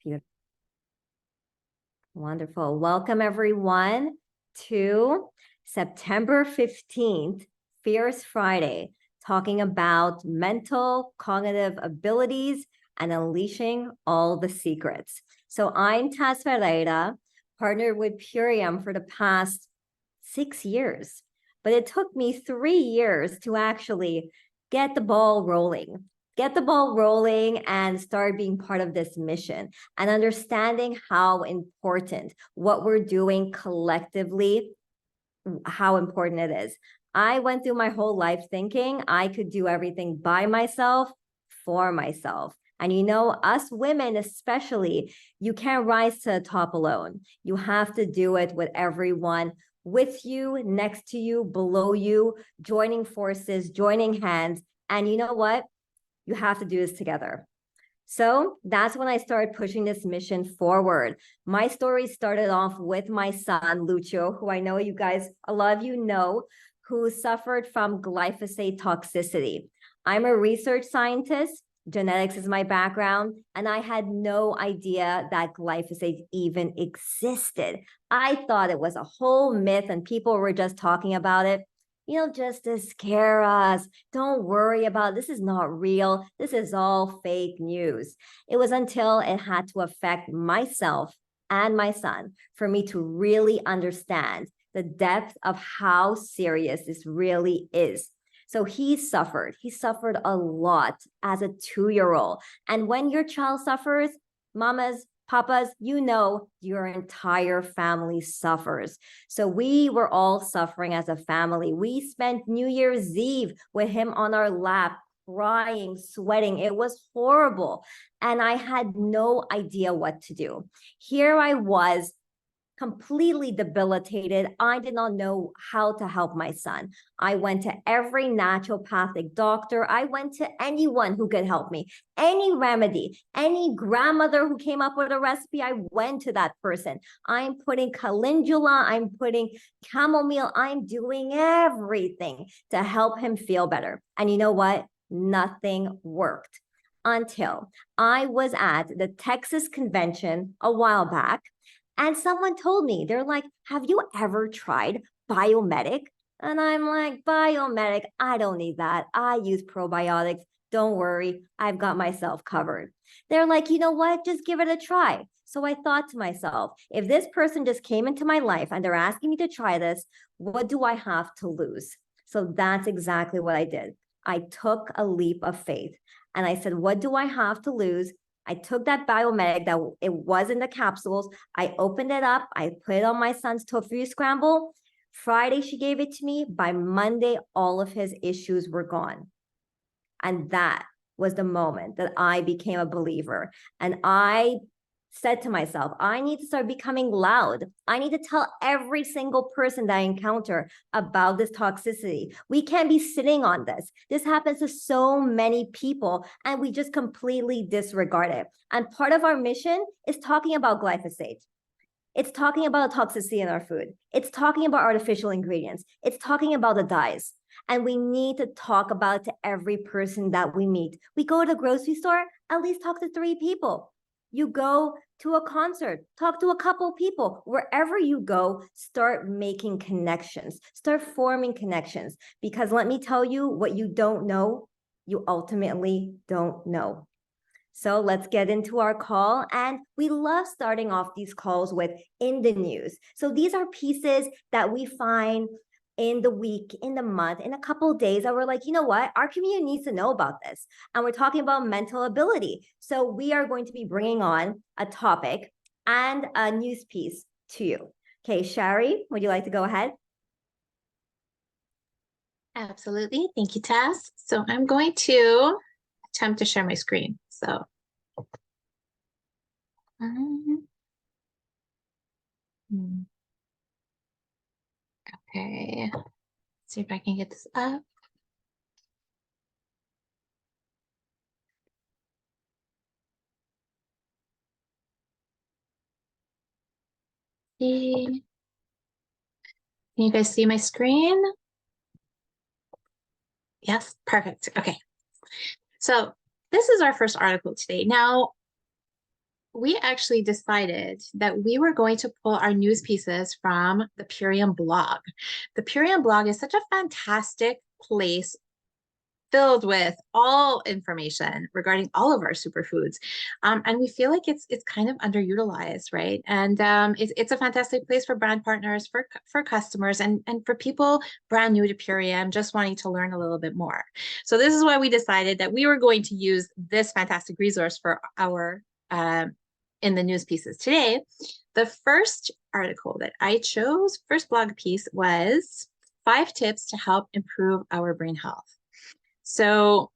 Beautiful. Wonderful. Welcome everyone to September 15th, Fierce Friday, talking about mental cognitive abilities and unleashing all the secrets. So I'm Taz Ferreira, partnered with Purium for the past 6 years, but it took me 3 years to actually get the ball rolling and start being part of this mission and understanding how important what we're doing collectively, how important it is. I went through my whole life thinking I could do everything by myself, for myself. And you know, us women especially, you can't rise to the top alone. You have to do it with everyone with you, next to you, below you, joining forces, joining hands. And you know what? You have to do this together. So that's when I started pushing this mission forward. My story started off with my son, Lucio, who I know you guys, a lot of you know, who suffered from glyphosate toxicity. I'm a research scientist. Genetics is my background, and I had no idea that glyphosate even existed. I thought it was a whole myth and people were just talking about it, you know, just to scare us. Don't worry about it. This is not real. This is all fake news. It was until it had to affect myself and my son for me to really understand the depth of how serious this really is. So he suffered a lot as a 2-year-old. And when your child suffers, mamas, papas, you know, your entire family suffers. So we were all suffering as a family. We spent New Year's Eve with him on our lap, crying, sweating. It was horrible. And I had no idea what to do. Here I was, completely debilitated. I did not know how to help my son. I went to every naturopathic doctor. I went to anyone who could help me. Any remedy, any grandmother who came up with a recipe, I went to that person. I'm putting calendula, I'm putting chamomile, I'm doing everything to help him feel better. And you know what? Nothing worked until I was at the Texas convention a while back. And someone told me, they're like, have you ever tried Biomedic? And I'm like, Biomedic, I don't need that. I use probiotics. Don't worry, I've got myself covered. They're like, you know what? Just give it a try. So I thought to myself, if this person just came into my life and they're asking me to try this, what do I have to lose? So that's exactly what I did. I took a leap of faith and I said, what do I have to lose? I took that Biomedic that it was in the capsules. I opened it up. I put it on my son's tofu scramble. Friday, she gave it to me. By Monday, all of his issues were gone. And that was the moment that I became a believer. And I said to myself, I need to start becoming loud. I need to tell every single person that I encounter about this toxicity. We can't be sitting on this. This happens to so many people and we just completely disregard it. And part of our mission is talking about glyphosate. It's talking about toxicity in our food. It's talking about artificial ingredients. It's talking about the dyes. And we need to talk about it to every person that we meet. We go to the grocery store, at least talk to 3 people. You go to a concert, talk to a couple people. Wherever you go, start making connections, start forming connections. Because let me tell you, what you don't know, you ultimately don't know. So let's get into our call. And we love starting off these calls with in the news. So these are pieces that we find in the week, in the month, in a couple of days that we're like, you know what, our community needs to know about this. And we're talking about mental ability. So we are going to be bringing on a topic and a news piece to you. Okay, Shari, would you like to go ahead? Absolutely. Thank you, Taz. So I'm going to attempt to share my screen. So okay, let's see if I can get this up. Can you guys see my screen? Yes, perfect. Okay. So this is our first article today. Now, we actually decided that we were going to pull our news pieces from the Purium blog. The Purium blog is such a fantastic place filled with all information regarding all of our superfoods. And we feel like it's kind of underutilized, right? And it's a fantastic place for brand partners, for customers, and for people brand new to Purium, just wanting to learn a little bit more. So this is why we decided that we were going to use this fantastic resource for our in the news pieces today. The first article that I chose, first blog piece, was 5 tips to help improve our brain health. So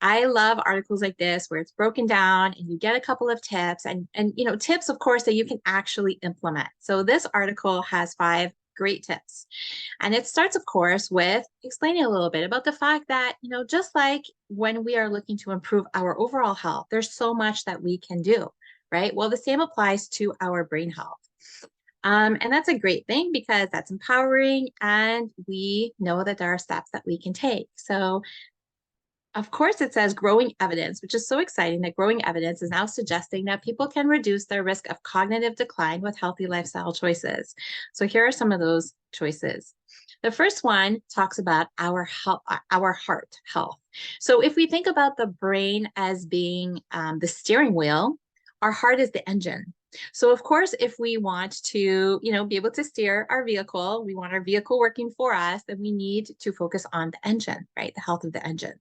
I love articles like this where it's broken down and you get a couple of tips and tips, of course, that you can actually implement. So this article has 5 great tips. And it starts, of course, with explaining a little bit about the fact that, just like when we are looking to improve our overall health, there's so much that we can do, right? Well, the same applies to our brain health. And that's a great thing because that's empowering and we know that there are steps that we can take. So of course, it says growing evidence, which is so exciting that growing evidence is now suggesting that people can reduce their risk of cognitive decline with healthy lifestyle choices. So here are some of those choices. The first one talks about our heart health. So if we think about the brain as being the steering wheel, our heart is the engine. So of course, if we want to, be able to steer our vehicle, we want our vehicle working for us, then we need to focus on the engine, right? The health of the engine.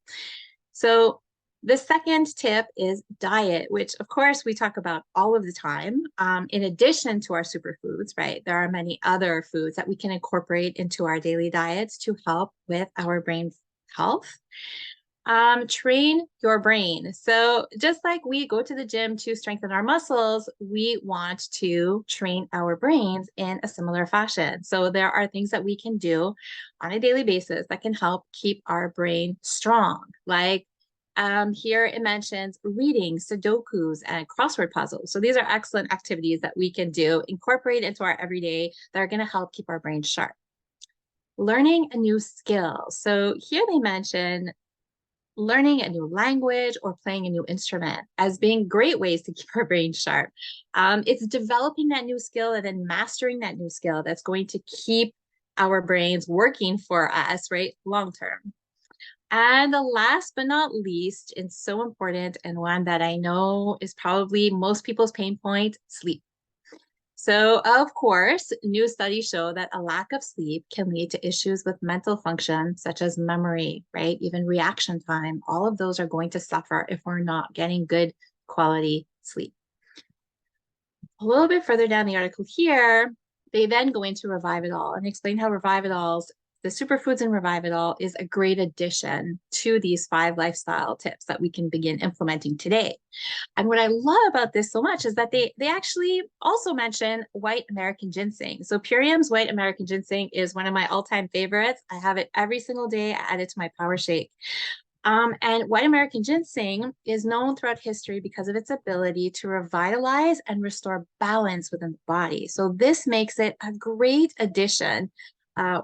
So the second tip is diet, which of course we talk about all of the time. In addition to our superfoods, right? There are many other foods that we can incorporate into our daily diets to help with our brain health. Train your brain. So just like we go to the gym to strengthen our muscles, we want to train our brains in a similar fashion. So there are things that we can do on a daily basis that can help keep our brain strong. Like here it mentions reading, Sudokus, and crossword puzzles. So these are excellent activities that we can do, incorporate into our everyday that are going to help keep our brain sharp. Learning a new skill. So here they mention learning a new language or playing a new instrument as being great ways to keep our brain sharp. It's developing that new skill and then mastering that new skill that's going to keep our brains working for us, right, long term. And the last but not least, and so important, and one that I know is probably most people's pain point, sleep. So, of course, new studies show that a lack of sleep can lead to issues with mental function, such as memory, right? Even reaction time. All of those are going to suffer if we're not getting good quality sleep. A little bit further down the article here, they then go into Revive It All and explain how Revive It All's the superfoods in Revive It All is a great addition to these 5 lifestyle tips that we can begin implementing today. And what I love about this so much is that they actually also mention white American ginseng. So Purium's white American ginseng is one of my all-time favorites. I have it every single day. I add it to my power shake. And white American ginseng is known throughout history because of its ability to revitalize and restore balance within the body. So this makes it a great addition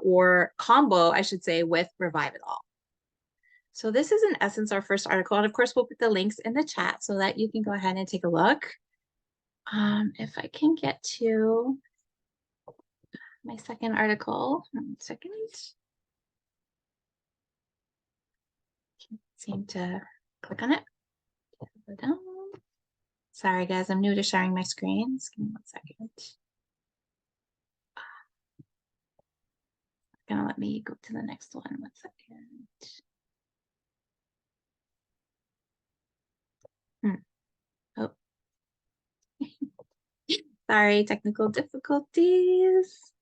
or combo, I should say, with Revive It All. So this is in essence our first article. And of course, we'll put the links in the chat so that you can go ahead and take a look. If I can get to my second article, 1 second. Can't seem to click on it. Sorry, guys, I'm new to sharing my screen. Just give me 1 second. It's gonna let me go to the next one. 1 second. Oh, sorry, technical difficulties.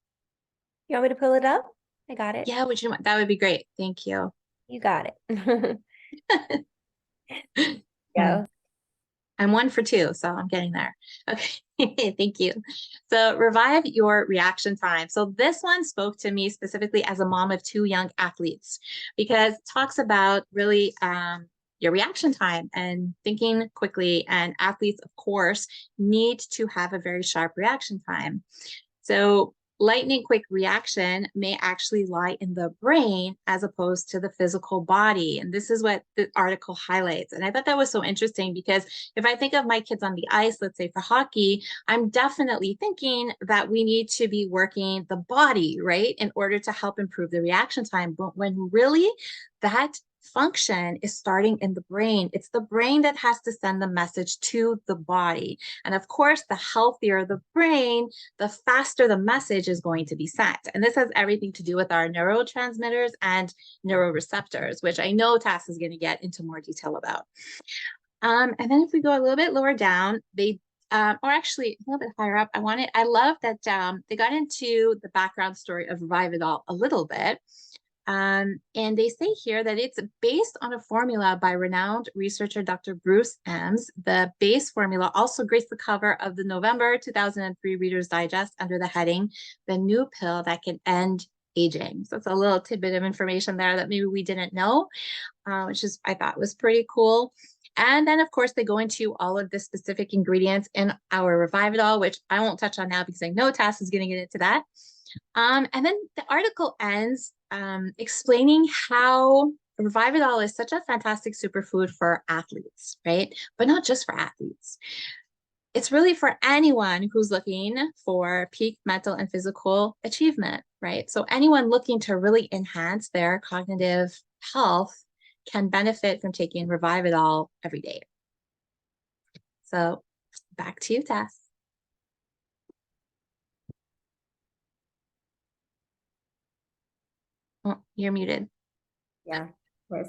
You want me to pull it up? I got it. Yeah, that would be great. Thank you. You got it. Go. I'm 1 for 2, so I'm getting there. Okay, thank you. So revive your reaction time. So this one spoke to me specifically as a mom of 2 young athletes because it talks about really your reaction time and thinking quickly. And athletes, of course, need to have a very sharp reaction time. So lightning quick reaction may actually lie in the brain as opposed to the physical body. And this is what the article highlights. And I thought that was so interesting because if I think of my kids on the ice, let's say for hockey, I'm definitely thinking that we need to be working the body, right, in order to help improve the reaction time. But when really that function is starting in the brain. It's the brain that has to send the message to the body. And of course, the healthier the brain, the faster the message is going to be sent. And this has everything to do with our neurotransmitters and neuroreceptors, which I know Tass is going to get into more detail about. And then if we go a little bit lower down, they or actually a little bit higher up, I love that they got into the background story of Rivedol a little bit. And they say here that it's based on a formula by renowned researcher Dr. Bruce Ems. The base formula also graced the cover of the November 2003 Reader's Digest under the heading, "The New Pill That Can End Aging." So it's a little tidbit of information there that maybe we didn't know, which is I thought was pretty cool. And then, of course, they go into all of the specific ingredients in our Revividol, which I won't touch on now because I know Tass is going to get into that. And then the article ends explaining how Revividol is such a fantastic superfood for athletes, right? But not just for athletes. It's really for anyone who's looking for peak mental and physical achievement, right? So anyone looking to really enhance their cognitive health can benefit from taking Revividol every day. So back to you, Tess. Oh, you're muted. Yeah, of course.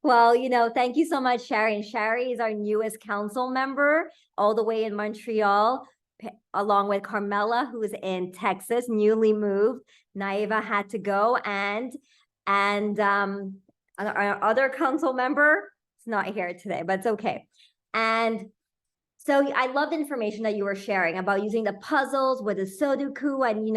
Well, thank you so much, Sherry. And Sherry is our newest council member, all the way in Montreal, along with Carmela, who's in Texas, newly moved. Naiva had to go, and our other council member is not here today, but it's okay. And so I love the information that you were sharing about using the puzzles with the Sudoku and,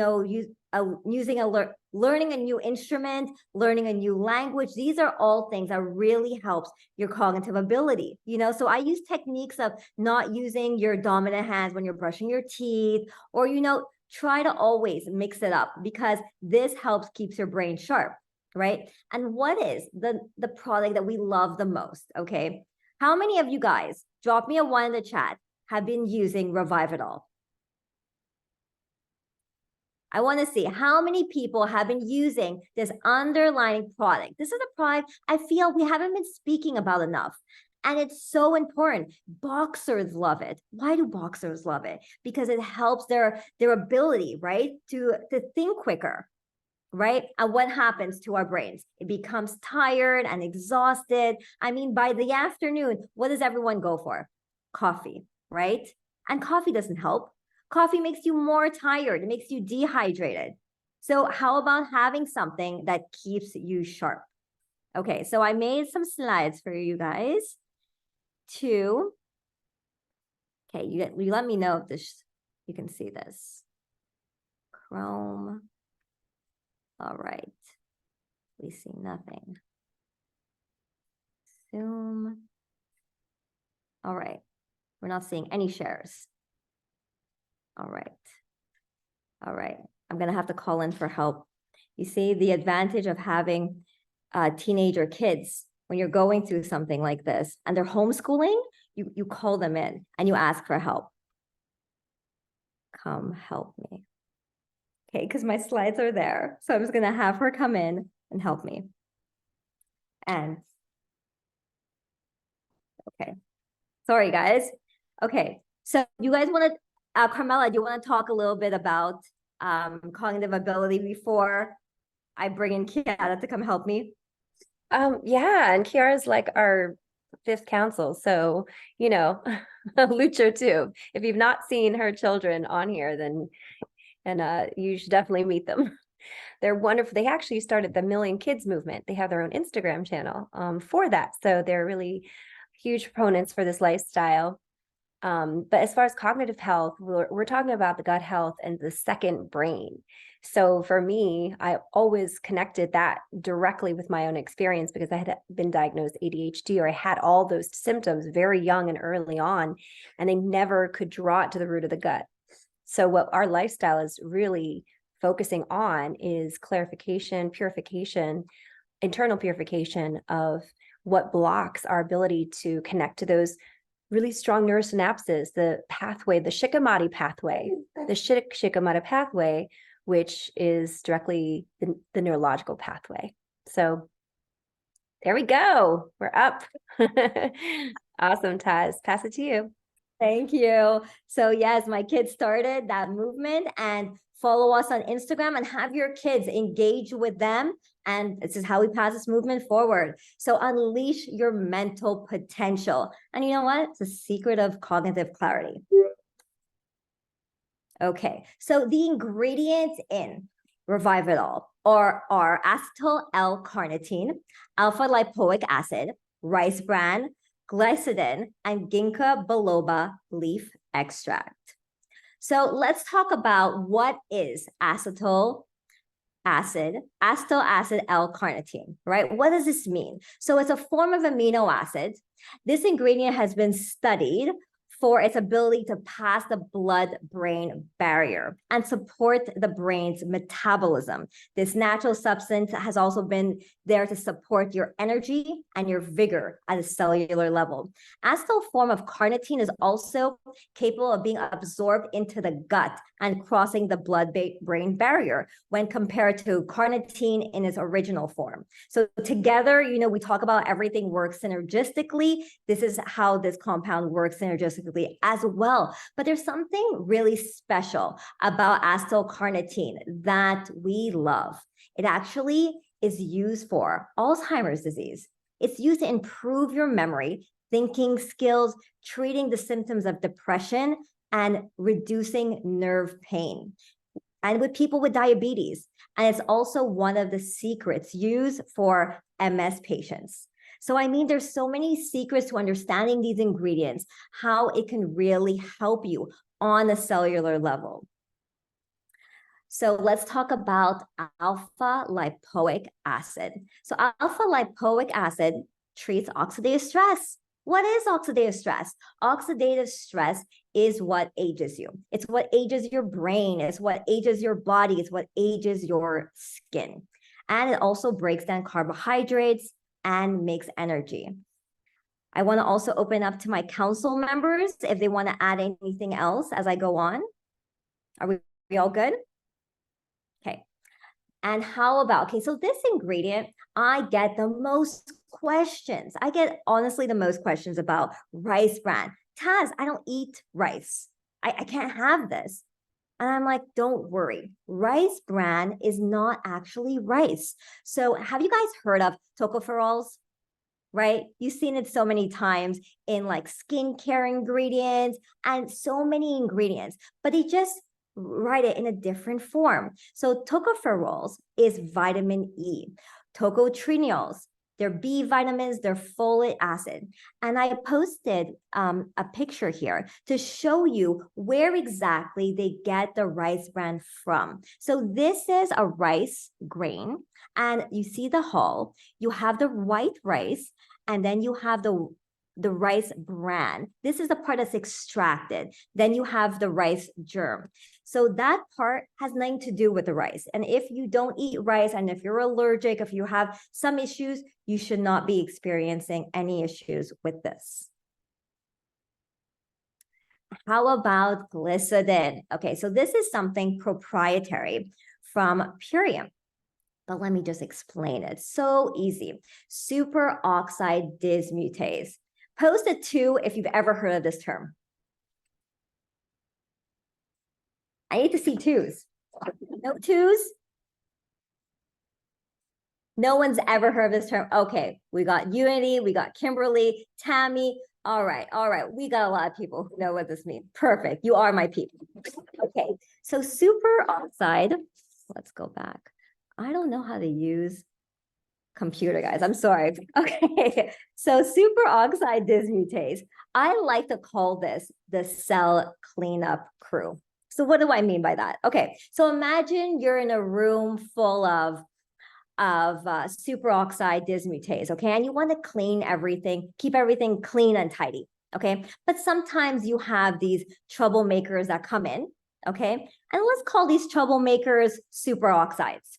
learning a new instrument, learning a new language. These are all things that really helps your cognitive ability. So I use techniques of not using your dominant hands when you're brushing your teeth, or, try to always mix it up because this helps keeps your brain sharp, right? And what is the product that we love the most? Okay. How many of you guys, drop me a 1 in the chat, have been using Revividol? I want to see how many people have been using this underlying product. This is a product I feel we haven't been speaking about enough. And it's so important. Boxers love it. Why do boxers love it? Because it helps their ability, right, to think quicker, right? And what happens to our brains? It becomes tired and exhausted. I mean, by the afternoon, what does everyone go for? Coffee, right? And coffee doesn't help. Coffee makes you more tired. It makes you dehydrated. So how about having something that keeps you sharp? Okay, so I made some slides for you guys to, okay, you let me know if you can see this. Chrome. All right. We see nothing. Zoom. All right. We're not seeing any shares. All right. All right. I'm going to have to call in for help. You see the advantage of having teenager kids when you're going through something like this and they're homeschooling, you call them in and you ask for help. Come help me. Okay, because my slides are there. So I'm just going to have her come in and help me. And, okay. Sorry, guys. Okay, so you guys want to, Carmela, do you want to talk a little bit about cognitive ability before I bring in Kiara to come help me? Yeah, and Kiara's like our 5th council, so Lucha too. If you've not seen her children on here, then you should definitely meet them. They're wonderful. They actually started the Million Kids movement. They have their own Instagram channel for that, so they're really huge proponents for this lifestyle. But as far as cognitive health, we're talking about the gut health and the second brain. So for me, I always connected that directly with my own experience because I had been diagnosed ADHD, or I had all those symptoms very young and early on, and they never could draw it to the root of the gut. So what our lifestyle is really focusing on is clarification, purification, internal purification of what blocks our ability to connect to those really strong neurosynapses, the pathway, the Shikimadi pathway, the Shikimadi pathway, which is directly the neurological pathway. So there we go. We're up. Awesome, Taz. Pass it to you. Thank you. So yes, my kids started that movement, and follow us on Instagram and have your kids engage with them. And this is how we pass this movement forward. So unleash your mental potential. And you know what? It's a secret of cognitive clarity. Okay, so the ingredients in Revive It All are acetyl L-carnitine, alpha lipoic acid, rice bran, Gilsodin, and Ginkgo biloba leaf extract. So let's talk about what is acetyl acid L-carnitine, right? What does this mean? So it's a form of amino acid. This ingredient has been studied for its ability to pass the blood-brain barrier and support the brain's metabolism. This natural substance has also been there to support your energy and your vigor at a cellular level. Acetyl form of carnitine is also capable of being absorbed into the gut and crossing the blood-brain barrier when compared to carnitine in its original form. So together, you know, we talk about everything works synergistically. This is how this compound works synergistically as well. But there's something really special about acetyl carnitine that we love. It actually is used for Alzheimer's disease. It's used to improve your memory, thinking skills, treating the symptoms of depression, and reducing nerve pain. And with people with diabetes. And it's also one of the secrets used for MS patients. So, I mean, there's so many secrets to understanding these ingredients, how it can really help you on a cellular level. So let's talk about alpha lipoic acid. So alpha lipoic acid treats oxidative stress. What is oxidative stress? Oxidative stress is what ages you. It's what ages your brain. It's what ages your body. It's what ages your skin. And it also breaks down carbohydrates and makes energy. I want to also open up to my council members if they want to add anything else as I go on. Are we all good? Okay. And how about, okay, so this ingredient, I get the most questions. I get honestly the most questions about rice bran. Taz, I don't eat rice. I can't have this. And I'm like, don't worry. Rice bran is not actually rice. So have you guys heard of tocopherols? Right? You've seen it so many times in like skincare ingredients and so many ingredients, but they just write it in a different form. So tocopherols is vitamin E. Tocotrienols, they're B vitamins, they're folate acid. And I posted a picture here to show you where exactly they get the rice bran from. So this is a rice grain, and you see the hull, you have the white rice, and then you have the rice bran. This is the part that's extracted. Then you have the rice germ. So that part has nothing to do with the rice. And if you don't eat rice, and if you're allergic, if you have some issues, you should not be experiencing any issues with this. How about Gilsodin? Okay, so this is something proprietary from Purium. But let me just explain it. So easy. Superoxide dismutase. Post a 2 if you've ever heard of this term. I need to see 2s. No 2s? No one's ever heard of this term. Okay, we got Unity, we got Kimberly, Tammy. All right. We got a lot of people who know what this means. Perfect. You are my people. Okay, so superoxide, let's go back. I don't know how to use computer, guys. I'm sorry. Okay, so superoxide dismutase. I like to call this the cell cleanup crew. So what do I mean by that? Okay, so imagine you're in a room full of superoxide dismutase, okay? And you want to clean everything, keep everything clean and tidy, okay? But sometimes you have these troublemakers that come in okay? And let's call these troublemakers superoxides,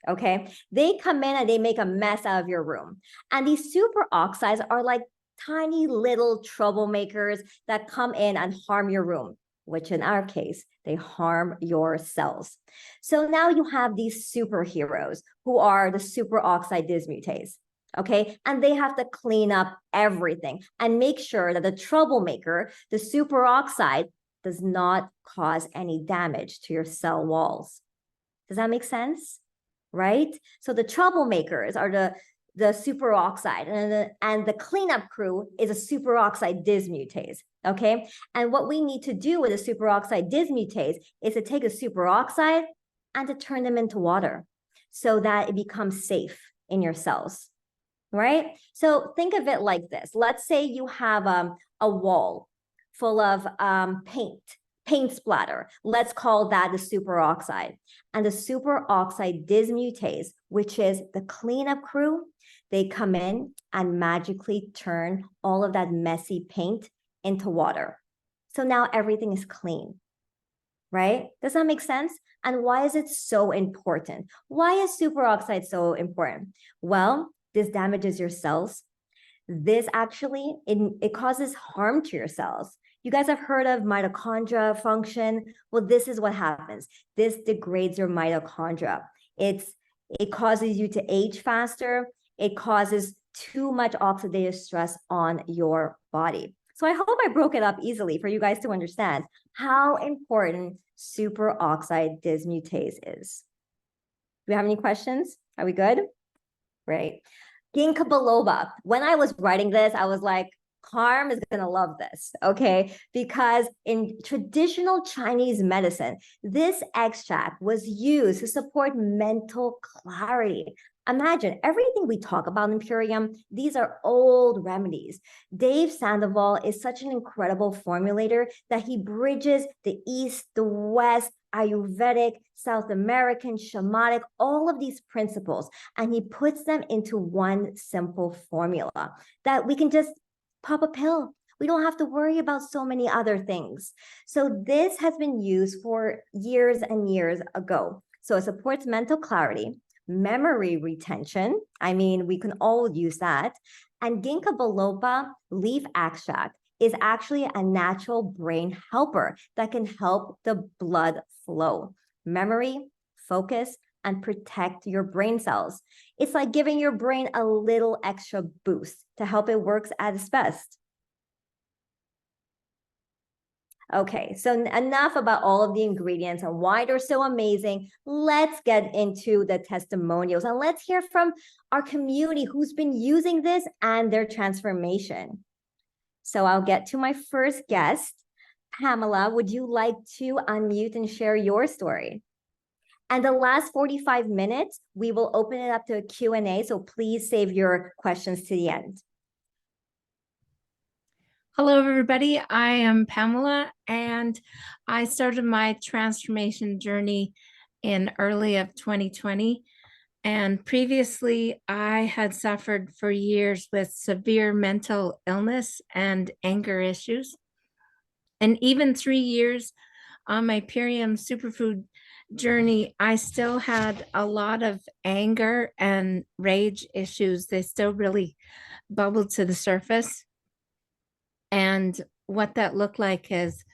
okay? They come in and they make a mess out of your room. And these superoxides are like tiny little troublemakers that come in and harm your room, which in our case, they harm your cells. So now you have these superheroes who are the superoxide dismutase, okay? And they have to clean up everything and make sure that the troublemaker, the superoxide, does not cause any damage to your cell walls. Does that make sense? Right? So the troublemakers are the superoxide, and the cleanup crew is a superoxide dismutase, okay? And what we need to do with a superoxide dismutase is to take a superoxide and to turn them into water so that it becomes safe in your cells, right? So think of it like this. Let's say you have a wall full of paint splatter. Let's call that the superoxide. And the superoxide dismutase, which is the cleanup crew, they come in and magically turn all of that messy paint into water. So now everything is clean, right? Does that make sense? And why is it so important? Why is superoxide so important? Well, this damages your cells. This actually, it causes harm to your cells. You guys have heard of mitochondria function. Well, this is what happens. This degrades your mitochondria. It causes you to age faster. It causes too much oxidative stress on your body. So I hope I broke it up easily for you guys to understand how important superoxide dismutase is. Do we have any questions? Are we good? Great. Ginkgo biloba. When I was writing this, I was like, Carm is going to love this, okay? Because in traditional Chinese medicine, this extract was used to support mental clarity. Imagine everything we talk about in Purium, these are old remedies. Dave Sandoval is such an incredible formulator that he bridges the East, the West, Ayurvedic, South American, shamanic, all of these principles, and he puts them into one simple formula that we can just pop a pill. We don't have to worry about so many other things. So this has been used for years and years ago. So it supports mental clarity, memory retention. I mean, we can all use that. And Ginkgo biloba leaf extract is actually a natural brain helper that can help the blood flow, memory, focus, and protect your brain cells. It's like giving your brain a little extra boost to help it work at its best. Okay, so enough about all of the ingredients and why they're so amazing. Let's get into the testimonials and let's hear from our community who's been using this and their transformation. So I'll get to my first guest. Pamela, would you like to unmute and share your story? And the last 45 minutes, we will open it up to a Q&A, so please save your questions to the end. Hello, everybody. I am Pamela, and I started my transformation journey in early of 2020. And previously, I had suffered for years with severe mental illness and anger issues. And even 3 years on my Purium superfood journey, I still had a lot of anger and rage issues. They still really bubbled to the surface. And what that looked like is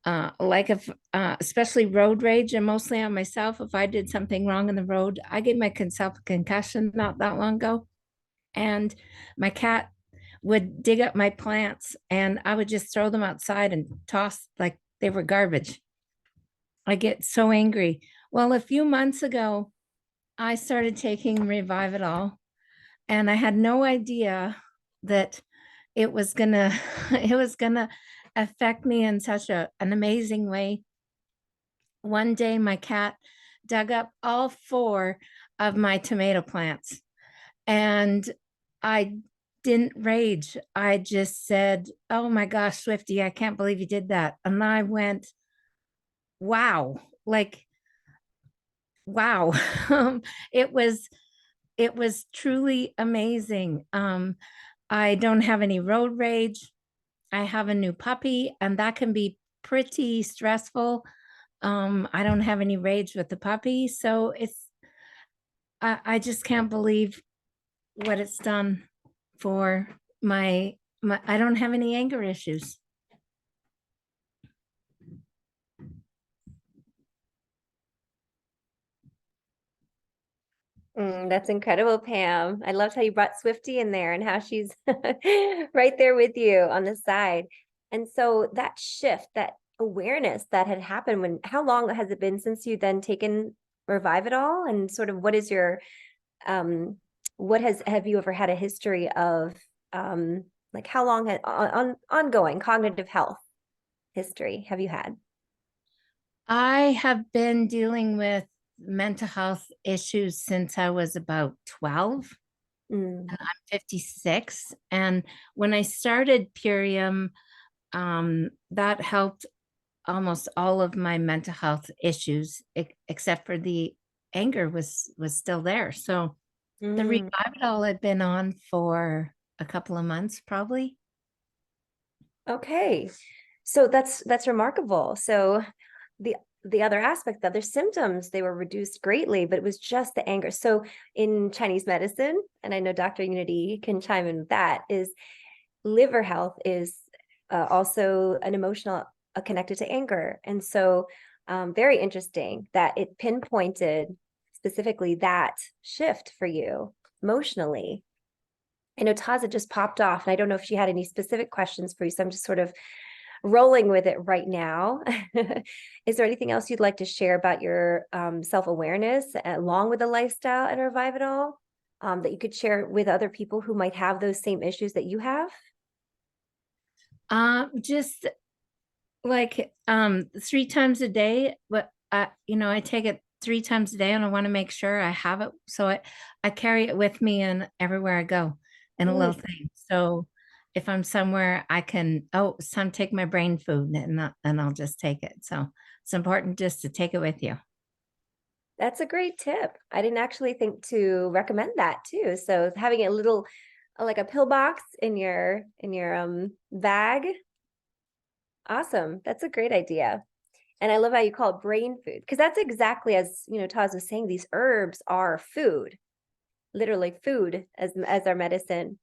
especially road rage, and mostly on myself. If I did something wrong on the road, I gave myself a concussion not that long ago. And my cat would dig up my plants and I would just throw them outside and toss like they were garbage. I get so angry. Well, a few months ago, I started taking Revive It All, and I had no idea that it was gonna affect me in such an amazing way. One day, my cat dug up all 4 of my tomato plants, and I didn't rage. I just said, "Oh my gosh, Swifty, I can't believe you did that." And I went, wow, like, wow. It was truly amazing. I don't have any road rage. I have a new puppy, and that can be pretty stressful I don't have any rage with the puppy. So I just can't believe what it's done for my I don't have any anger issues. That's incredible, Pam. I loved how you brought Swifty in there and how she's right there with you on the side. And so that shift, that awareness that had happened how long has it been since you then taken Revive It All? And sort of what is your, have you ever had a history of, like how long ongoing cognitive health history have you had? I have been dealing with mental health issues since I was about 12. Mm, And I'm 56. And when I started Purium, that helped almost all of my mental health issues, except for the anger was still there. So the mm. Revive It All had been on for a couple of months, probably. Okay. So that's remarkable. So the other aspect, the other symptoms, they were reduced greatly, but it was just the anger. So in Chinese medicine, and I know Dr. Unity can chime in with that, is liver health is also an emotional connected to anger. And so very interesting that it pinpointed specifically that shift for you emotionally. I know Taza just popped off, and I don't know if she had any specific questions for you. So I'm just sort of rolling with it right now. Is there anything else you'd like to share about your self-awareness along with the lifestyle and Revive It All that you could share with other people who might have those same issues that you have? Just like 3 times a day, but I take it 3 times a day, and I want to make sure I have it. So I carry it with me and everywhere I go in a little thing. So if I'm somewhere, I can, it's time to take my brain food, and I'll just take it. So it's important just to take it with you. That's a great tip. I didn't actually think to recommend that too. So having a little like a pill box in your bag. Awesome. That's a great idea. And I love how you call it brain food, because that's exactly as, Taz was saying, these herbs are food, literally food as our medicine.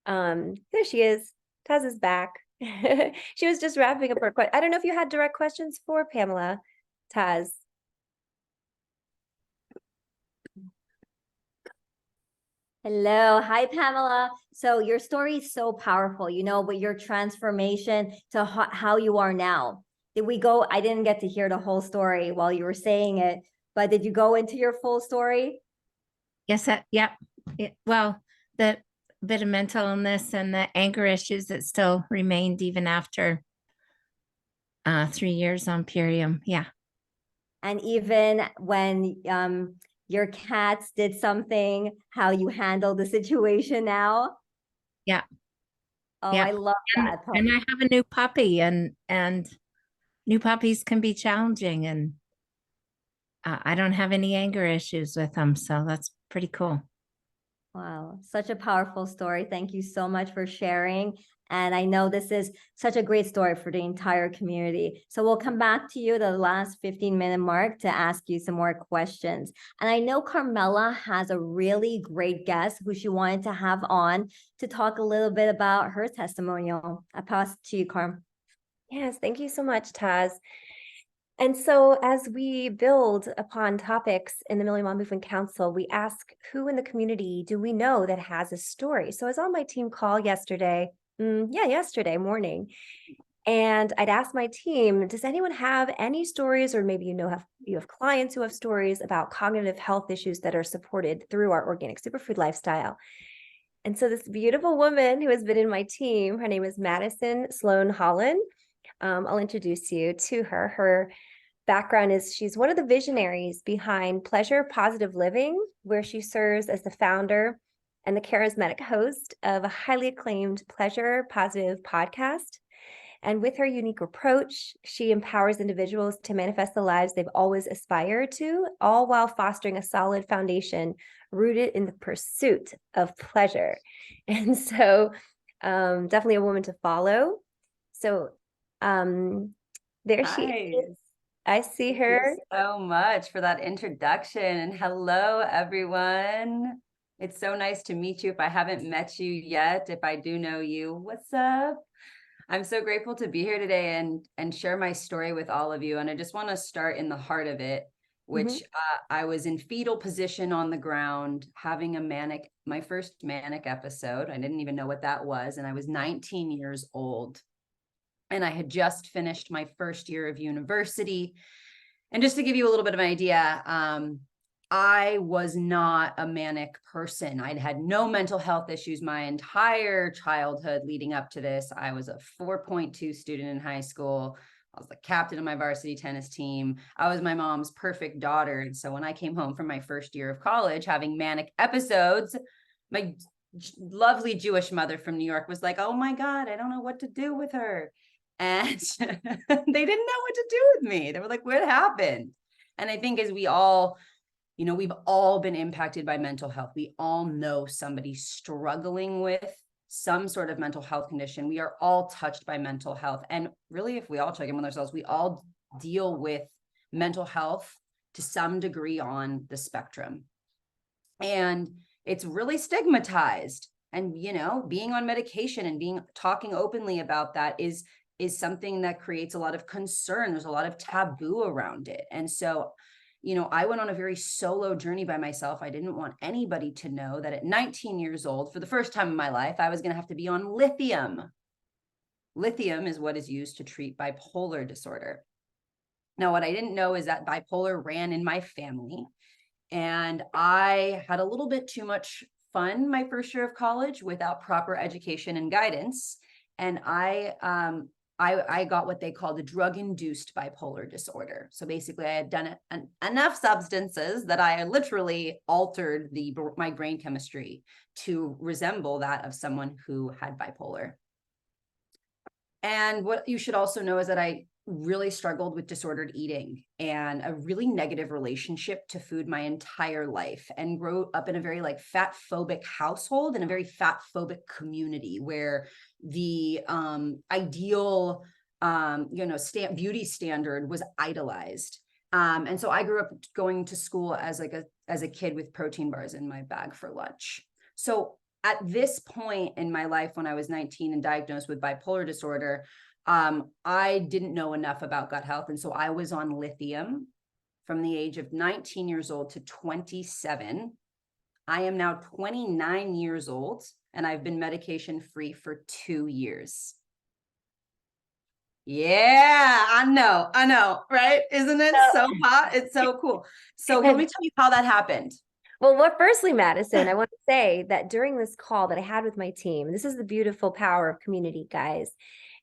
There she is. Taz is back. She was just wrapping up her question. I don't know if you had direct questions for Pamela, Taz. Hello. Hi, Pamela. So your story is so powerful, with your transformation to how you are now. Did we go? I didn't get to hear the whole story while you were saying it, but did you go into your full story? Yes, yeah. Well, the bit of mental illness and the anger issues that still remained even after 3 years on Purium. Yeah. And even when your cats did something, how you handle the situation now? Yeah. Oh, Yeah. I love that. And I have a new puppy, and new puppies can be challenging, and I don't have any anger issues with them. So that's pretty cool. Wow, such a powerful story. Thank you so much for sharing. And I know this is such a great story for the entire community. So we'll come back to you the last 15-minute mark to ask you some more questions. And I know Carmela has a really great guest who she wanted to have on to talk a little bit about her testimonial. I pass to you, Carm. Yes, thank you so much, Taz. And so as we build upon topics in the Million Mom Movement Council, we ask who in the community do we know that has a story? So I was on my team call yesterday morning, and I'd asked my team, does anyone have any stories, or maybe you have clients who have stories about cognitive health issues that are supported through our organic superfood lifestyle? And so this beautiful woman who has been in my team, her name is Madison Sloan Holland. I'll introduce you to her. Her background is she's one of the visionaries behind Pleasure Positive Living, where she serves as the founder and the charismatic host of a highly acclaimed Pleasure Positive podcast. And with her unique approach, she empowers individuals to manifest the lives they've always aspired to, all while fostering a solid foundation rooted in the pursuit of pleasure. And so definitely a woman to follow. So there she is. I see Thank her. you so much for that introduction. And hello, everyone. It's so nice to meet you. If I haven't met you yet, if I do know you, what's up? I'm so grateful to be here today and share my story with all of you. And I just want to start in the heart of it, which I was in fetal position on the ground, having my first manic episode. I didn't even know what that was. And I was 19 years old. And I had just finished my first year of university. And just to give you a little bit of an idea, I was not a manic person. I'd had no mental health issues my entire childhood leading up to this. I was a 4.2 student in high school. I was the captain of my varsity tennis team. I was my mom's perfect daughter. And so when I came home from my first year of college, having manic episodes, my lovely Jewish mother from New York was like, "Oh my God, I don't know what to do with her." And they didn't know what to do with me. They were like, "What happened?" And I think as we all, we've all been impacted by mental health. We all know somebody struggling with some sort of mental health condition. We are all touched by mental health. And really, if we all check in with ourselves, we all deal with mental health to some degree on the spectrum. And it's really stigmatized. And, being on medication and talking openly about that is something that creates a lot of concern. There's a lot of taboo around it. And so, I went on a very solo journey by myself. I didn't want anybody to know that at 19 years old, for the first time in my life, I was going to have to be on lithium. Lithium is what is used to treat bipolar disorder. Now, what I didn't know is that bipolar ran in my family. And I had a little bit too much fun my first year of college without proper education and guidance. And I got what they call the drug-induced bipolar disorder. So basically, I had done enough substances that I literally altered my brain chemistry to resemble that of someone who had bipolar. And what you should also know is that I really struggled with disordered eating and a really negative relationship to food my entire life, and grew up in a very fat phobic household and a very fat phobic community where the ideal beauty standard was idolized. And so I grew up going to school as a kid with protein bars in my bag for lunch. So at this point in my life, when I was 19 and diagnosed with bipolar disorder, I didn't know enough about gut health. And so I was on lithium from the age of 19 years old to 27. I am now 29 years old, and I've been medication free for 2 years. Yeah, I know, right? Isn't it so hot? It's so cool. So let me tell you how that happened. Well, firstly, Madison, I want to say that during this call that I had with my team, this is the beautiful power of community, guys,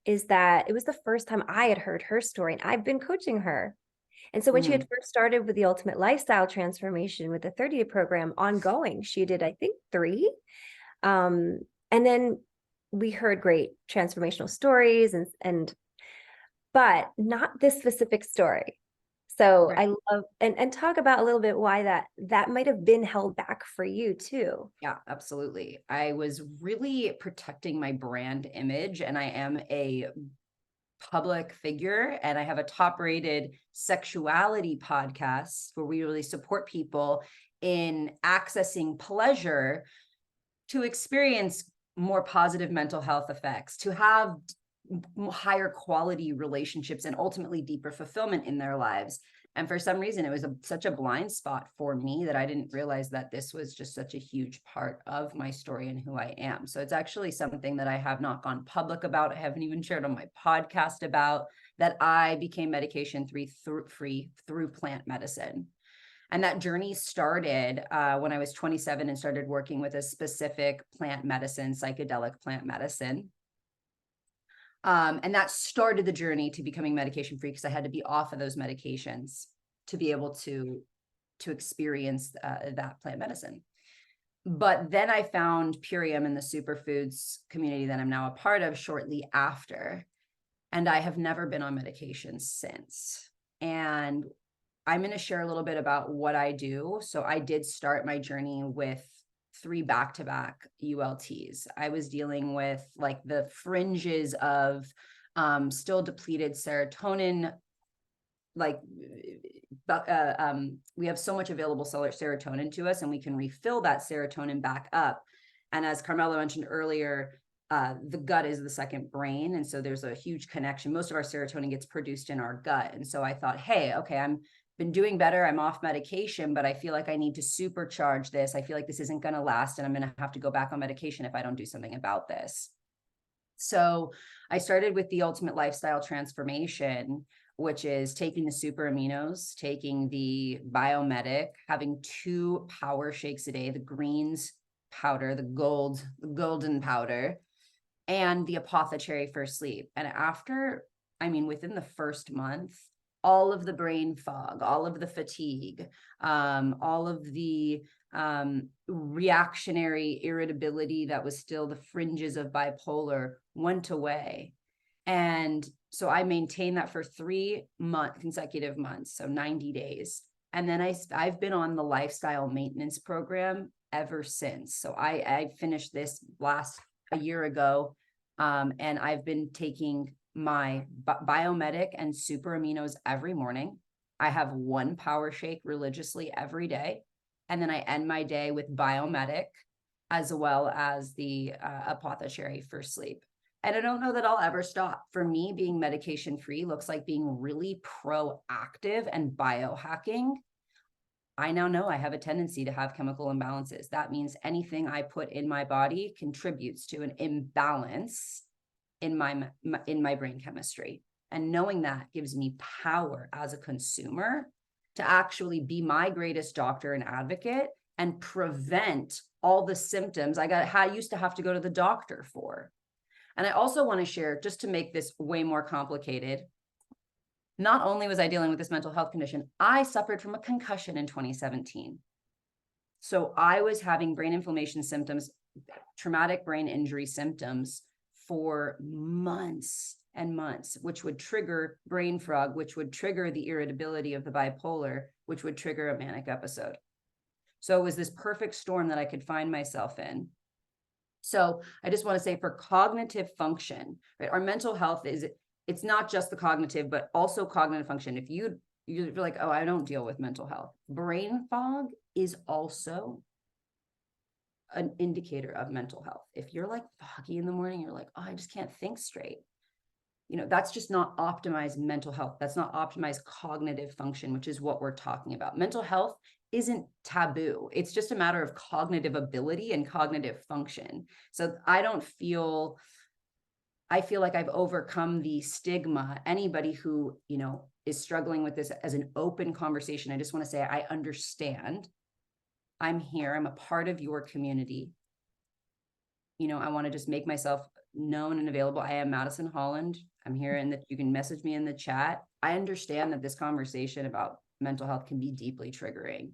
is that it was the first time I had heard her story, and I've been coaching her. And so when she had first started with the ultimate lifestyle transformation with the 30-day program ongoing, she did, I think, 3. And then we heard great transformational stories but not this specific story. So Right. I love and talk about a little bit why that might have been held back for you too. Yeah, absolutely. I was really protecting my brand image, and I am a public figure, and I have a top-rated sexuality podcast where we really support people in accessing pleasure to experience more positive mental health effects, to have higher quality relationships, and ultimately deeper fulfillment in their lives. And for some reason, it was such a blind spot for me that I didn't realize that this was just such a huge part of my story and who I am. So it's actually something that I have not gone public about. I haven't even shared on my podcast about that. I became medication free through plant medicine. And that journey started when I was 27 and started working with a specific plant medicine, psychedelic plant medicine. And that started the journey to becoming medication free, because I had to be off of those medications to be able to experience that plant medicine. But then I found Purium in the superfoods community that I'm now a part of shortly after. And I have never been on medication since. And I'm going to share a little bit about what I do. So I did start my journey with 3 back-to-back ULTs. I was dealing with the fringes of still depleted serotonin like, we have so much available serotonin to us, and we can refill that serotonin back up. And as Carmela mentioned earlier, the gut is the second brain. And so there's a huge connection. Most of our serotonin gets produced in our gut. And so I thought, hey, okay, I'm been doing better. I'm off medication, but I feel like I need to supercharge this. I feel like this isn't going to last, and I'm going to have to go back on medication if I don't do something about this. So I started with the ultimate lifestyle transformation, which is taking the super aminos, taking the biomedic, having 2 power shakes a day, the greens powder, the golden powder, and the apothecary for sleep. And after, within the first month, all of the brain fog, all of the fatigue, all of the reactionary irritability that was still the fringes of bipolar went away. And so I maintained that for 3 consecutive months, so 90 days. And then I've been on the lifestyle maintenance program ever since. So I finished this a year ago, and I've been taking my biomedic and super aminos every morning. I have 1 power shake religiously every day. And then I end my day with biomedic as well as the apothecary for sleep. And I don't know that I'll ever stop. For me, being medication free looks like being really proactive and biohacking. I now know I have a tendency to have chemical imbalances. That means anything I put in my body contributes to an imbalance in my brain chemistry. And knowing that gives me power as a consumer to actually be my greatest doctor and advocate and prevent all the symptoms I used to have to go to the doctor for. And I also want to share, just to make this way more complicated, not only was I dealing with this mental health condition, I suffered from a concussion in 2017. So I was having brain inflammation symptoms, traumatic brain injury symptoms for months and months, which would trigger brain fog, which would trigger the irritability of the bipolar, which would trigger a manic episode. So it was this perfect storm that I could find myself in. So I just want to say, for cognitive function, right, our mental health it's not just the cognitive, but also cognitive function. If you're like, oh, I don't deal with mental health, brain fog is also an indicator of mental health. If you're like foggy in the morning, you're like, oh, I just can't think straight. That's just not optimized mental health. That's not optimized cognitive function, which is what we're talking about. Mental health isn't taboo. It's just a matter of cognitive ability and cognitive function. So I feel like I've overcome the stigma. Anybody who, is struggling with this as an open conversation, I just want to say, I understand. I'm here. I'm a part of your community. I want to just make myself known and available. I am Madison Holland. I'm here, and you can message me in the chat. I understand that this conversation about mental health can be deeply triggering.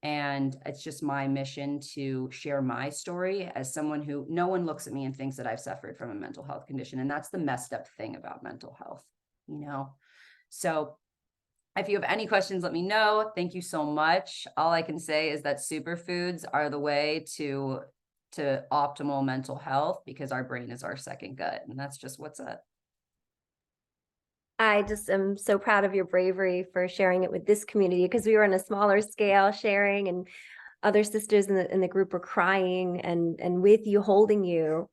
And it's just my mission to share my story as someone who no one looks at me and thinks that I've suffered from a mental health condition. And that's the messed up thing about mental health, So if you have any questions, let me know. Thank you so much. All I can say is that superfoods are the way to optimal mental health, because our brain is our second gut. And that's just what's up. I just am so proud of your bravery for sharing it with this community, because we were on a smaller scale sharing, and other sisters in the group were crying and with you, holding you,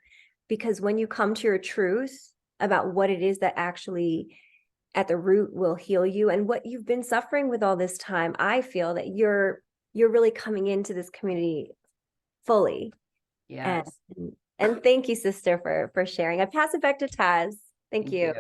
because when you come to your truth about what it is that actually at the root will heal you and what you've been suffering with all this time, I feel that you're really coming into this community fully. Yes. And thank you, sister, for sharing. I pass it back to Taz. Thank you.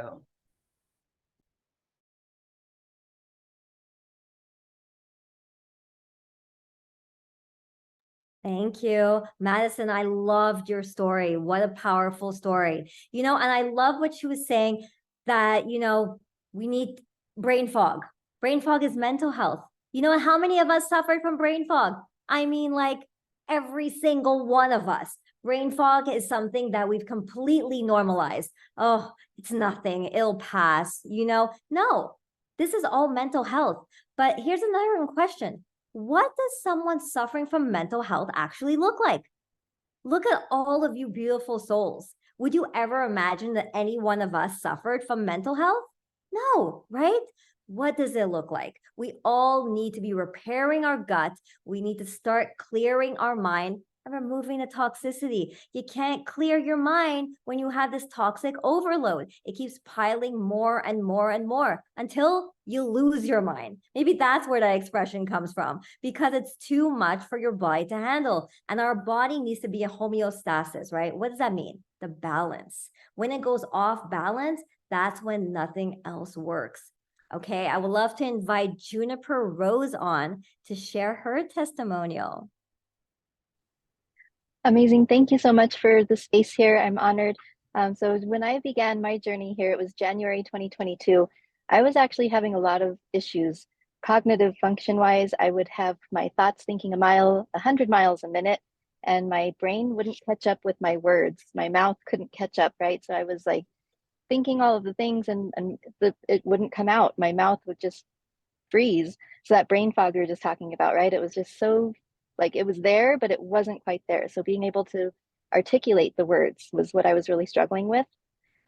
Thank you, Madison. I loved your story. What a powerful story. And I love what she was saying, that, we need brain fog. Brain fog is mental health. How many of us suffered from brain fog? Like every single one of us. Brain fog is something that we've completely normalized. Oh, it's nothing. It'll pass. No, this is all mental health. But here's another question. What does someone suffering from mental health actually look like? Look at all of you beautiful souls. Would you ever imagine that any one of us suffered from mental health? No, right? What does it look like? We all need to be repairing our gut. We need to start clearing our mind and removing the toxicity. You can't clear your mind when you have this toxic overload. It keeps piling more and more and more until you lose your mind. Maybe that's where that expression comes from, because it's too much for your body to handle. And our body needs to be a homeostasis, right? What does that mean? The balance. When it goes off balance, that's when nothing else works. Okay, I would love to invite Juniper Rose on to share her testimonial. Amazing. Thank you so much for the space here. I'm honored. So when I began my journey here, it was January 2022. I was actually having a lot of issues. Cognitive function wise, I would have my thoughts thinking 100 miles a minute, and my brain wouldn't catch up with my words. My mouth couldn't catch up, right? So I was like thinking all of the things and it wouldn't come out. My mouth would just freeze. So that brain fog we were just talking about, right? It was just so like it was there, but it wasn't quite there. So being able to articulate the words was what I was really struggling with.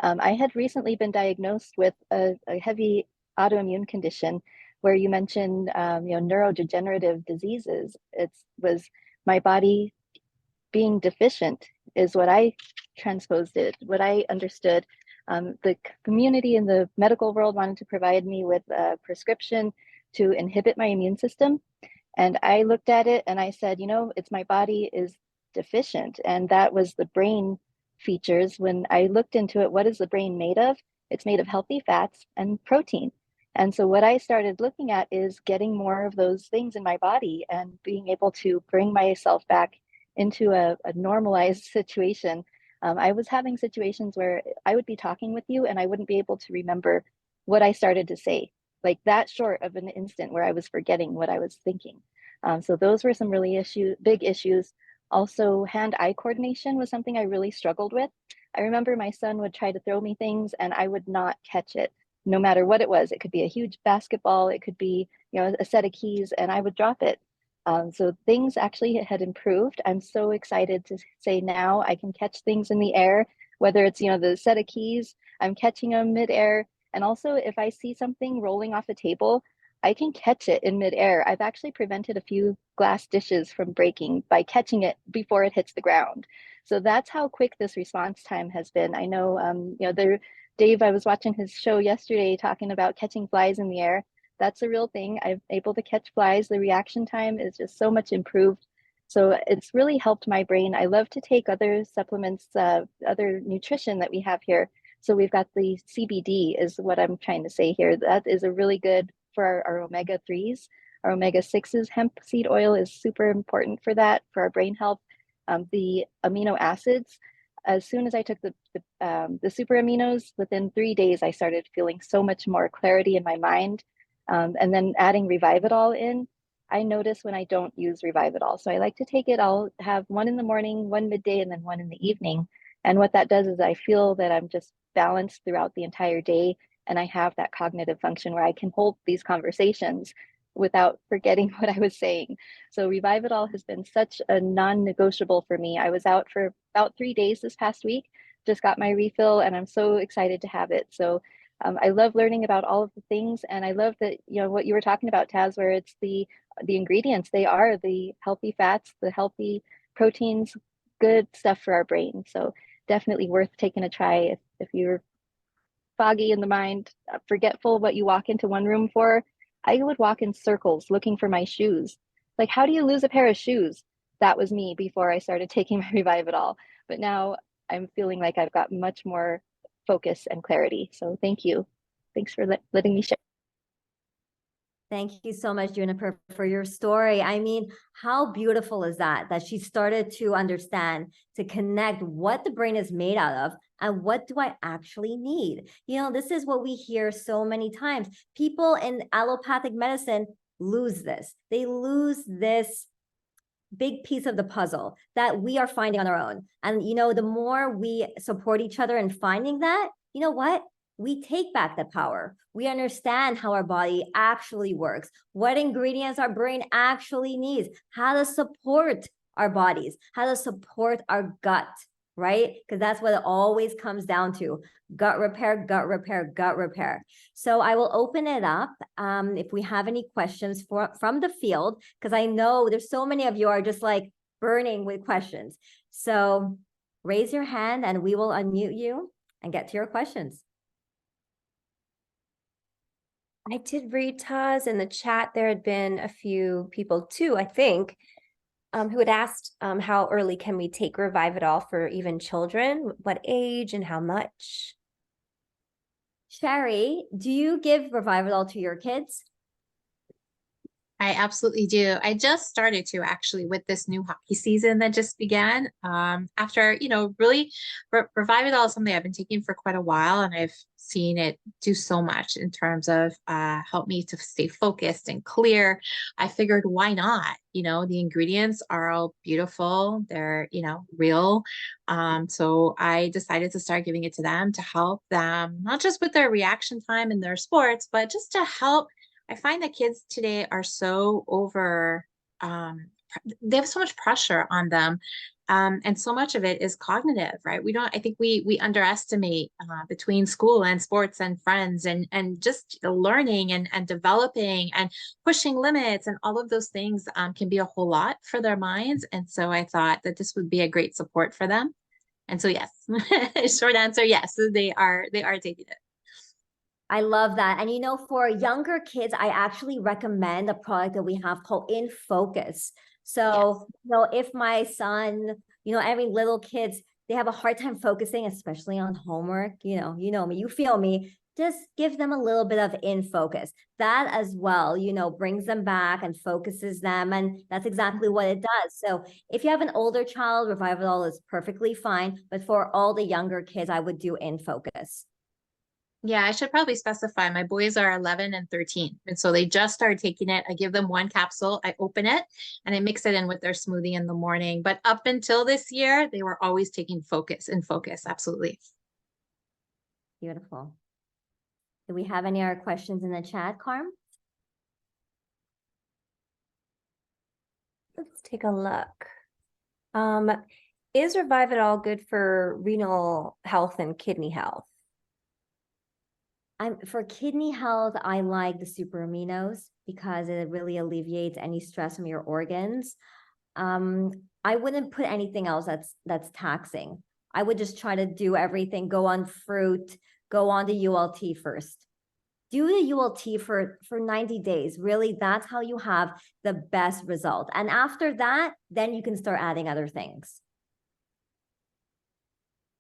I had recently been diagnosed with a heavy autoimmune condition where you mentioned, neurodegenerative diseases. It was my body being deficient is what I transposed it, what I understood. The community in the medical world wanted to provide me with a prescription to inhibit my immune system. And I looked at it and I said, it's my body is deficient. And that was the brain features. When I looked into it, what is the brain made of? It's made of healthy fats and protein. And so what I started looking at is getting more of those things in my body and being able to bring myself back into a normalized situation. I was having situations where I would be talking with you and I wouldn't be able to remember what I started to say, like that short of an instant where I was forgetting what I was thinking. So those were some really big issues. Also, hand-eye coordination was something I really struggled with. I remember my son would try to throw me things and I would not catch it, no matter what it was. It could be a huge basketball, it could be, a set of keys, and I would drop it. So things actually had improved. I'm so excited to say now I can catch things in the air, whether it's, the set of keys, I'm catching them midair. And also if I see something rolling off a table, I can catch it in midair. I've actually prevented a few glass dishes from breaking by catching it before it hits the ground. So that's how quick this response time has been. I know, Dave, I was watching his show yesterday talking about catching flies in the air. That's a real thing. I'm able to catch flies. The reaction time is just so much improved. So it's really helped my brain. I love to take other supplements, other nutrition that we have here. So we've got the CBD is what I'm trying to say here. That is a really good for our omega-3s. Our omega-6s, hemp seed oil is super important for that, for our brain health. The amino acids, as soon as I took the super aminos, within 3 days, I started feeling so much more clarity in my mind. And then adding Revive-It-All in, I notice when I don't use Revive-It-All. So I like to take it, I'll have one in the morning, one midday, and then one in the evening. And what that does is I feel that I'm just balanced throughout the entire day. And I have that cognitive function where I can hold these conversations without forgetting what I was saying. So Revive-It-All has been such a non-negotiable for me. I was out for about 3 days this past week, just got my refill, and I'm so excited to have it. So I love learning about all of the things, and I love that, what you were talking about, Taz, where it's the ingredients. They are the healthy fats, the healthy proteins, good stuff for our brain. So definitely worth taking a try if you're foggy in the mind, forgetful what you walk into one room for. I would walk in circles looking for my shoes. Like, how do you lose a pair of shoes? That was me before I started taking my Revive-It-All. But now I'm feeling like I've got much more focus and clarity. So thank you. Thanks for letting me share. Thank you so much, Juniper, for your story. I mean, how beautiful is that she started to understand, to connect what the brain is made out of and what do I actually need? This is what we hear so many times. People in allopathic medicine lose this. They lose this big piece of the puzzle that we are finding on our own. And, the more we support each other in finding that, you know what? We take back the power. We understand how our body actually works, what ingredients our brain actually needs, how to support our bodies, how to support our gut, right? Because that's what it always comes down to: gut repair, gut repair, gut repair. So I will open it up if we have any questions from the field, because I know there's so many of you are just like burning with questions. So raise your hand and we will unmute you and get to your questions. I did read, Taz, in the chat. There had been a few people too, I think, who had asked how early can we take Revive-It-All for even children? What age and how much? Sherry, do you give Revive-It-All to your kids? I absolutely do. I just started to actually with this new hockey season that just began. After, really Revive It All is something I've been taking for quite a while, and I've seen it do so much in terms of help me to stay focused and clear. I figured, why not? The ingredients are all beautiful. They're, real. So I decided to start giving it to them to help them, not just with their reaction time in their sports, but just to help. I find that kids today are so they have so much pressure on them. And so much of it is cognitive, right? I think we underestimate between school and sports and friends and just learning and developing and pushing limits and all of those things can be a whole lot for their minds. And so I thought that this would be a great support for them. And so, yes, short answer, yes, they are taking it. I love that. And for younger kids, I actually recommend a product that we have called In Focus. So, if my son, every little kids, they have a hard time focusing, especially on homework, you know me, you feel me, just give them a little bit of In Focus. That as well, brings them back and focuses them. And that's exactly what it does. So if you have an older child, Revive It All is perfectly fine. But for all the younger kids, I would do In Focus. Yeah, I should probably specify my boys are 11 and 13. And so they just started taking it. I give them one capsule, I open it, and I mix it in with their smoothie in the morning. But up until this year, they were always taking In Focus. Absolutely. Beautiful. Do we have any other questions in the chat, Carm? Let's take a look. Is Revive It All good for renal health and kidney health? For kidney health, I like the super aminos because it really alleviates any stress from your organs. I wouldn't put anything else that's taxing. I would just try to do everything, go on fruit, go on the ULT first. Do the ULT for 90 days. Really, that's how you have the best result. And after that, then you can start adding other things.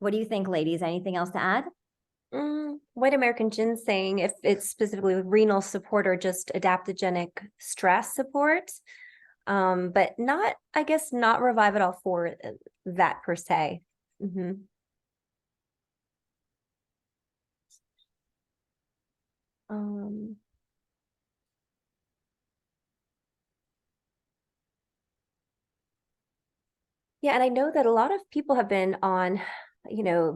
What do you think, ladies? Anything else to add? White American ginseng, if it's specifically with renal support or just adaptogenic stress support, but not, I guess, not Revive It All for that per se. Yeah, and I know that a lot of people have been on,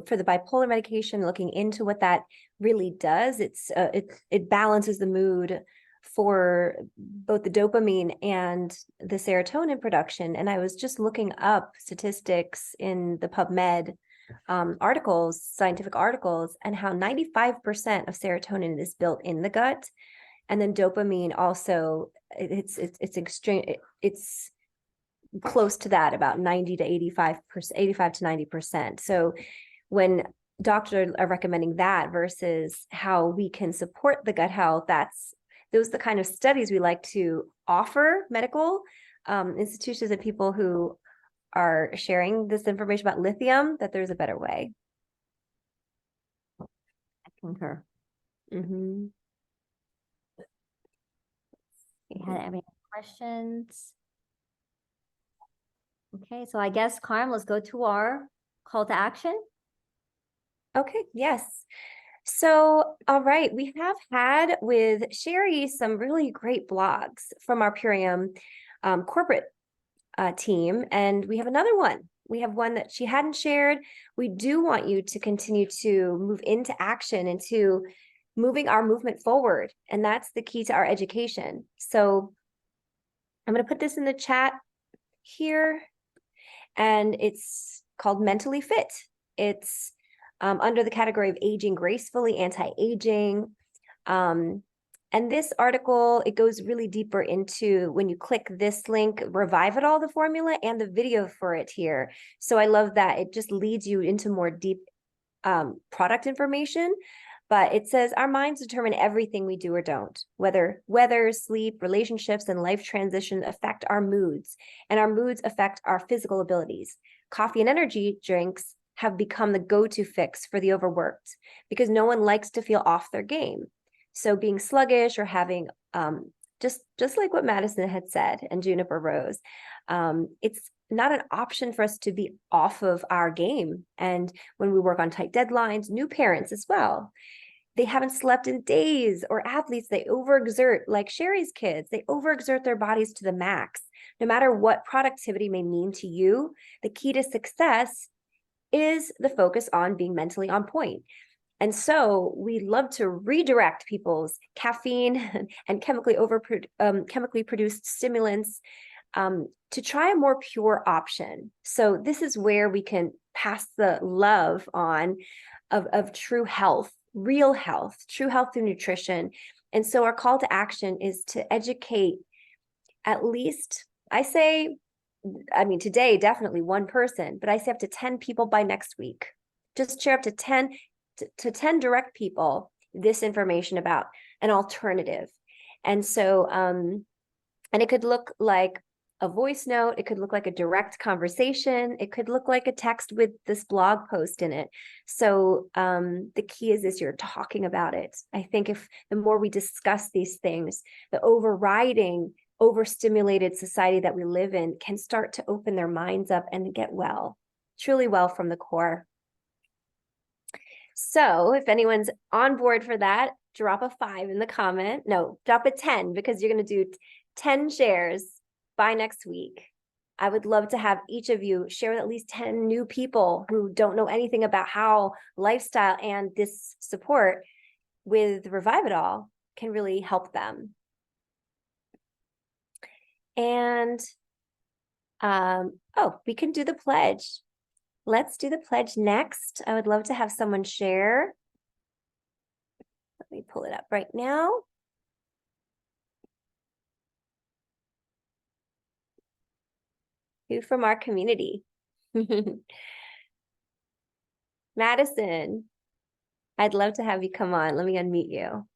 for the bipolar medication, looking into what that really does. It balances the mood for both the dopamine and the serotonin production. And I was just looking up statistics in the PubMed articles, scientific articles, and how 95% of serotonin is built in the gut. And then dopamine also, it's extreme, it's close to that, about 90 to 85%, 85 to 90%. So when doctors are recommending that versus how we can support the gut health, those are the kind of studies we like to offer medical institutions and people who are sharing this information about lithium, that there's a better way. I concur. Mm-hmm. You had any questions? Okay, so I guess, Carm, let's go to our call to action. Okay, yes. So, all right, we have had with Sherry some really great blogs from our Purium corporate team, and we have another one. We have one that she hadn't shared. We do want you to continue to move into action and to moving our movement forward, and that's the key to our education. So I'm going to put this in the chat here. And it's called Mentally Fit. It's under the category of aging gracefully, anti-aging. And this article, it goes really deeper into, when you click this link, Revive It All, the formula, and the video for it here. So I love that it just leads you into more deep product information. But it says our minds determine everything we do or don't, whether weather, sleep, relationships, and life transition affect our moods, and our moods affect our physical abilities. Coffee and energy drinks have become the go-to fix for the overworked because no one likes to feel off their game. So being sluggish or having just like what Madison had said and Juniper Rose, it's not an option for us to be off of our game. And when we work on tight deadlines, new parents as well, they haven't slept in days, or athletes, they overexert, like Sherry's kids, they overexert their bodies to the max. No matter what productivity may mean to you, the key to success is the focus on being mentally on point. And so we love to redirect people's caffeine and chemically produced stimulants to try a more pure option. So this is where we can pass the love on of true health, real health, true health through nutrition. And so our call to action is to educate at least, today, definitely one person, but I say up to 10 people by next week. Just share up to 10 direct people this information about an alternative. And so, and it could look like a voice note, it could look like a direct conversation, it could look like a text with this blog post in it. So the key is you're talking about it. I think if the more we discuss these things, the overstimulated society that we live in can start to open their minds up and get well, truly well from the core. So if anyone's on board for that, drop a 5 in the comment. No, drop a 10, because you're going to do 10 shares by next week. I would love to have each of you share with at least 10 new people who don't know anything about how lifestyle and this support with Revive It All can really help them. And we can do the pledge. Let's do the pledge next. I would love to have someone share. Let me pull it up right now. Who from our community? Madison, I'd love to have you come on. Let me unmute you.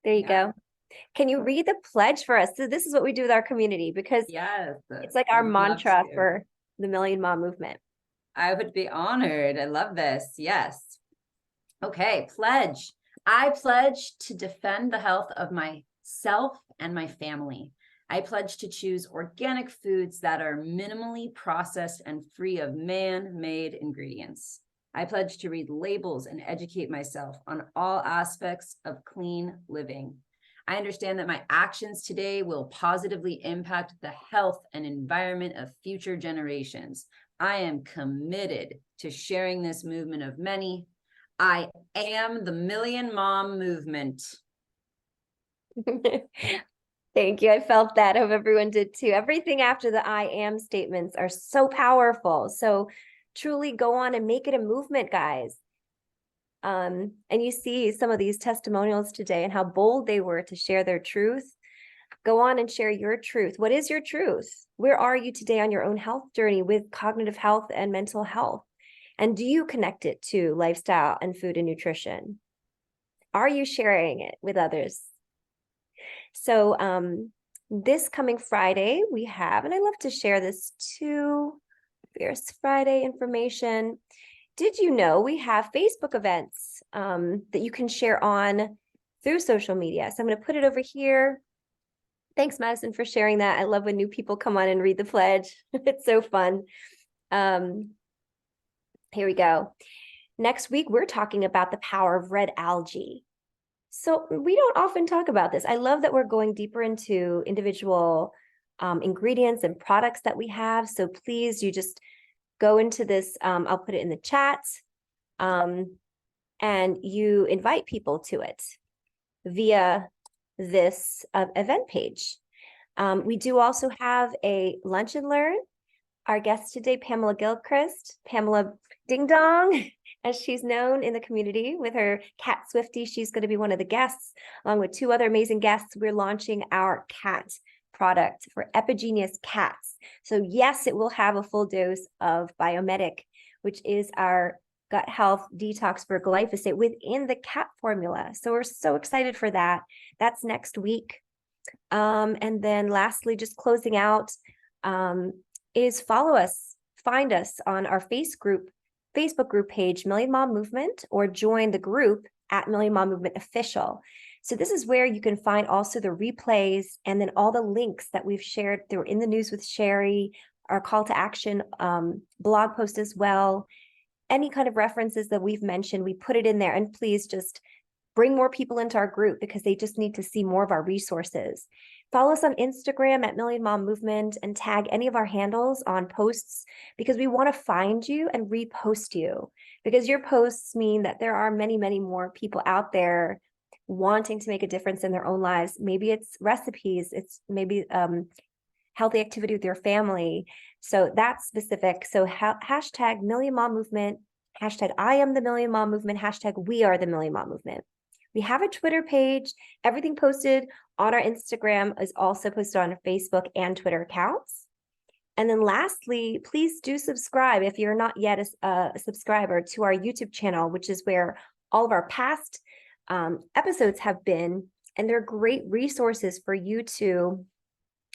There you go. Can you read the pledge for us? So this is what we do with our community, because Yes, it's like I our would love mantra to. for the Million Mom movement. I would be honored. I love this. Yes. Okay, pledge. I pledge to defend the health of myself and my family. I pledge to choose organic foods that are minimally processed and free of man-made ingredients. I pledge to read labels and educate myself on all aspects of clean living. I understand that my actions today will positively impact the health and environment of future generations. I am committed to sharing this movement of many. I am the Million Mom movement. Thank you. I felt that. I hope everyone did too. Everything after the I am statements are so powerful. So truly go on and make it a movement, guys. And you see some of these testimonials today and how bold they were to share their truth. Go on and share your truth. What is your truth? Where are you today on your own health journey with cognitive health and mental health? And do you connect it to lifestyle and food and nutrition? Are you sharing it with others? So this coming Friday, we have, and I love to share this too, Fierce Friday information. Did you know we have Facebook events that you can share on through social media? So I'm going to put it over here. Thanks, Madison, for sharing that. I love when new people come on and read the pledge. It's so fun. Here we go. Next week, we're talking about the power of red algae. So we don't often talk about this. I love that we're going deeper into individual ingredients and products that we have. So please, you just go into this. I'll put it in the chat, and you invite people to it via this event page. We do also have a lunch and learn. Our guest today, Pamela Gilchrist, Pamela Ding Dong, as she's known in the community with her cat Swifty. She's going to be one of the guests, along with two other amazing guests. We're launching our cat product for Epigenius cats. So yes, it will have a full dose of Biomedic, which is our gut health detox for glyphosate within the cat formula. So we're so excited for that. That's next week. And then lastly, just closing out, is follow us, find us on our Facebook group page, Million Mom Movement, or join the group at Million Mom Movement Official. So this is where you can find also the replays and then all the links that we've shared. They were in the news with Sherry, our call to action blog post as well. Any kind of references that we've mentioned, we put it in there. And please just bring more people into our group because they just need to see more of our resources. Follow us on Instagram at Million Mom Movement and tag any of our handles on posts because we want to find you and repost you because your posts mean that there are many, many more people out there wanting to make a difference in their own lives. Maybe it's recipes, it's maybe healthy activity with your family. So that's specific. So hashtag Million Mom Movement, hashtag I am the Million Mom Movement, hashtag we are the Million Mom Movement. We have a Twitter page. Everything posted on our Instagram is also posted on our Facebook and Twitter accounts. And then lastly, please do subscribe if you're not yet a subscriber to our YouTube channel, which is where all of our past episodes have been. And they're great resources for you to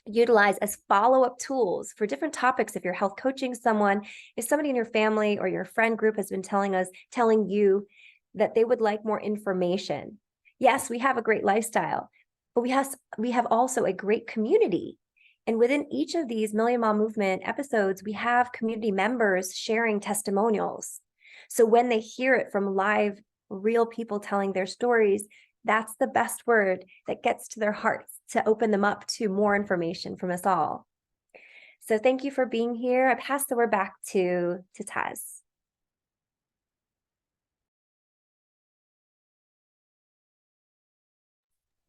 utilize as follow-up tools for different topics. If you're health coaching someone, if somebody in your family or your friend group has been telling you that they would like more information. Yes, we have a great lifestyle, but we have also a great community. And within each of these Million Mom Movement episodes, we have community members sharing testimonials. So when they hear it from live, real people telling their stories, that's the best word that gets to their hearts to open them up to more information from us all. So thank you for being here. I pass the word back to Taz.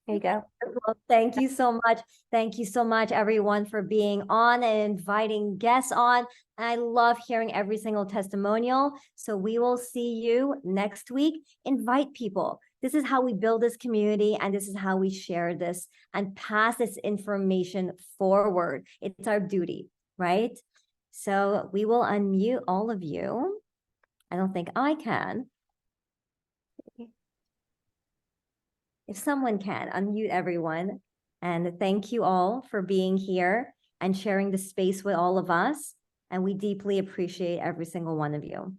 There you go. Well, thank you so much. Thank you so much, everyone, for being on and inviting guests on. I love hearing every single testimonial. So we will see you next week. Invite people. This is how we build this community, and this is how we share this and pass this information forward. It's our duty, right? So we will unmute all of you. I don't think I can. If someone can, unmute everyone. And thank you all for being here and sharing the space with all of us. And we deeply appreciate every single one of you.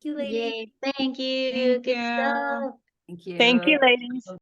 Thank you, ladies. Yay, thank you. Thank Good you. stuff. Thank you. Thank you, ladies.